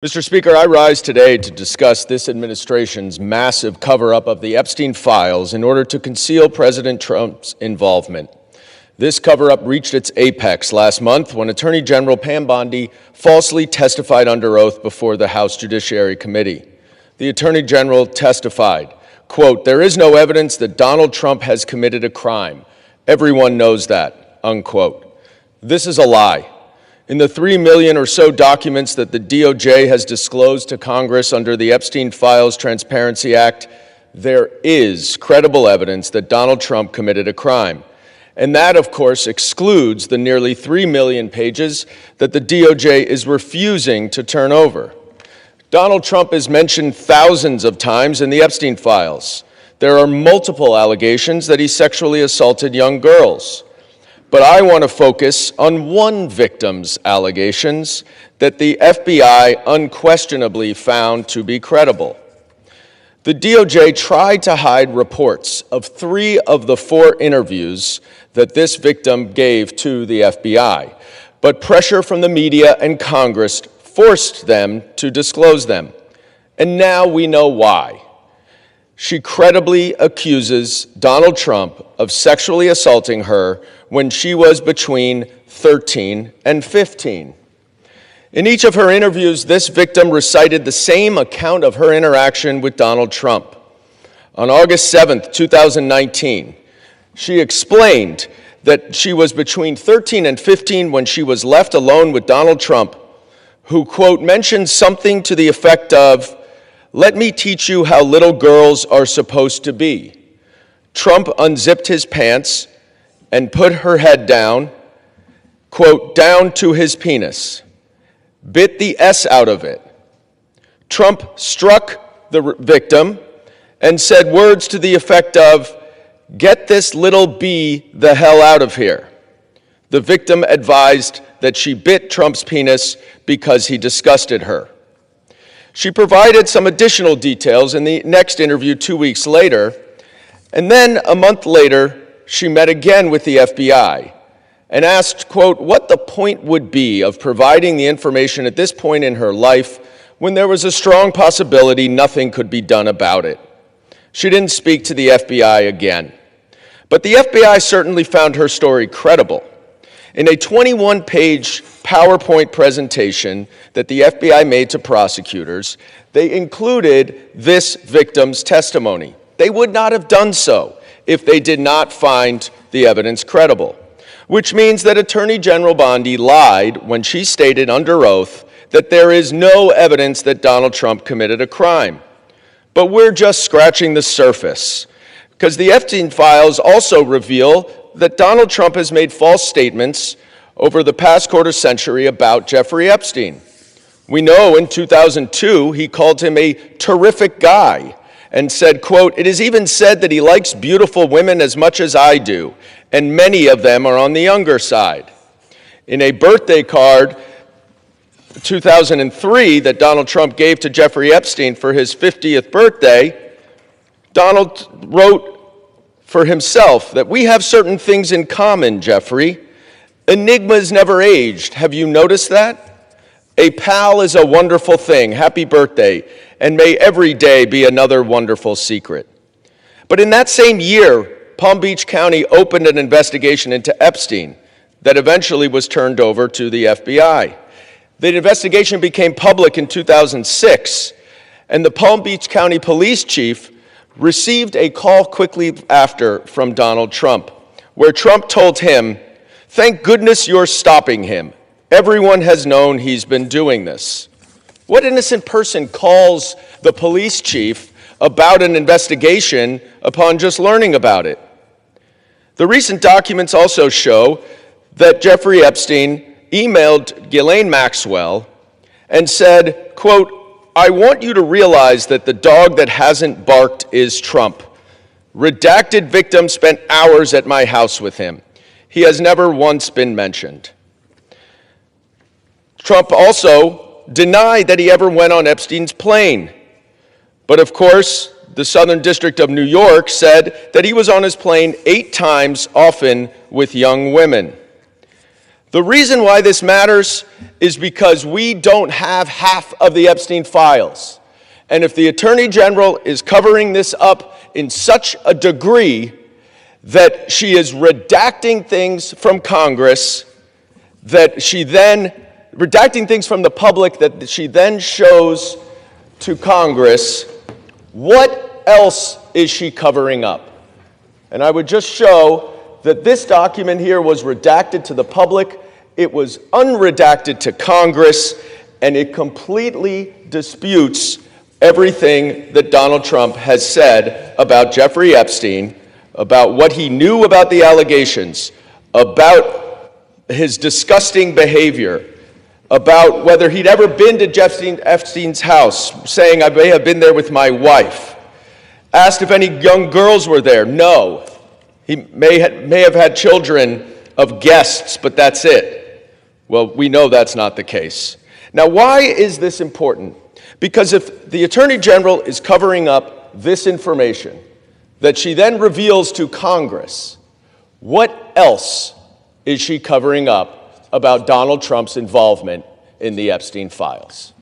Mr. Speaker, I rise today to discuss this administration's massive cover-up of the Epstein files in order to conceal President Trump's involvement. This cover-up reached its apex last month when Attorney General Pam Bondi falsely testified under oath before the House Judiciary Committee. The Attorney General testified, quote, "There is no evidence that Donald Trump has committed a crime. Everyone knows that," unquote. This is a lie. In the 3 million or so documents that the DOJ has disclosed to Congress under the Epstein Files Transparency Act, there is credible evidence that Donald Trump committed a crime. And that, of course, excludes the nearly 3 million pages that the DOJ is refusing to turn over. Donald Trump is mentioned thousands of times in the Epstein files. There are multiple allegations that he sexually assaulted young girls. But I want to focus on one victim's allegations that the FBI unquestionably found to be credible. The DOJ tried to hide reports of 3 of the 4 interviews that this victim gave to the FBI, but pressure from the media and Congress forced them to disclose them. And now we know why. She credibly accuses Donald Trump of sexually assaulting her when she was between 13 and 15. In each of her interviews, this victim recited the same account of her interaction with Donald Trump. On August 7th, 2019, she explained that she was between 13 and 15 when she was left alone with Donald Trump, who, quote, mentioned something to the effect of, "Let me teach you how little girls are supposed to be." Trump unzipped his pants and put her head down, quote, down to his penis, bit the S out of it. Trump struck the victim and said words to the effect of, "Get this little B the hell out of here." The victim advised that she bit Trump's penis because he disgusted her. She provided some additional details in the next interview 2 weeks later, and then a month later, she met again with the FBI and asked, quote, what the point would be of providing the information at this point in her life when there was a strong possibility nothing could be done about it. She didn't speak to the FBI again. But the FBI certainly found her story credible. In a 21-page PowerPoint presentation that the FBI made to prosecutors, they included this victim's testimony. They would not have done so if they did not find the evidence credible, which means that Attorney General Bondi lied when she stated under oath that there is no evidence that Donald Trump committed a crime. But we're just scratching the surface, because the Epstein files also reveal that Donald Trump has made false statements over the past quarter century about Jeffrey Epstein. We know in 2002 he called him a terrific guy and said, quote, "It is even said that he likes beautiful women as much as I do, and many of them are on the younger side." In a birthday card, 2003, that Donald Trump gave to Jeffrey Epstein for his 50th birthday, Donald wrote for himself that "we have certain things in common, Jeffrey. Enigmas never aged. Have you noticed that? A pal is a wonderful thing. Happy birthday. And may every day be another wonderful secret." But in that same year, Palm Beach County opened an investigation into Epstein that eventually was turned over to the FBI. The investigation became public in 2006, and the Palm Beach County police chief received a call quickly after from Donald Trump, where Trump told him, "Thank goodness you're stopping him. Everyone has known he's been doing this." What innocent person calls the police chief about an investigation upon just learning about it? The recent documents also show that Jeffrey Epstein emailed Ghislaine Maxwell and said, quote, "I want you to realize that the dog that hasn't barked is Trump. Redacted victim spent hours at my house with him. He has never once been mentioned." Trump also denied that he ever went on Epstein's plane. But of course, the Southern District of New York said that he was on his plane 8 times, often with young women. The reason why this matters is because we don't have half of the Epstein files. And if the Attorney General is covering this up in such a degree that she is redacting things from Congress, that she then, redacting things from the public that she then shows to Congress, what else is she covering up? And I would just show that this document here was redacted to the public, it was unredacted to Congress, and it completely disputes everything that Donald Trump has said about Jeffrey Epstein, about what he knew about the allegations, about his disgusting behavior, about whether he'd ever been to Jeffrey Epstein's house, saying, I may have been there with my wife. Asked if any young girls were there. No. He may have had children of guests, but that's it. Well, we know that's not the case. Now, why is this important? Because if the Attorney General is covering up this information that she then reveals to Congress, what else is she covering up about Donald Trump's involvement in the Epstein files?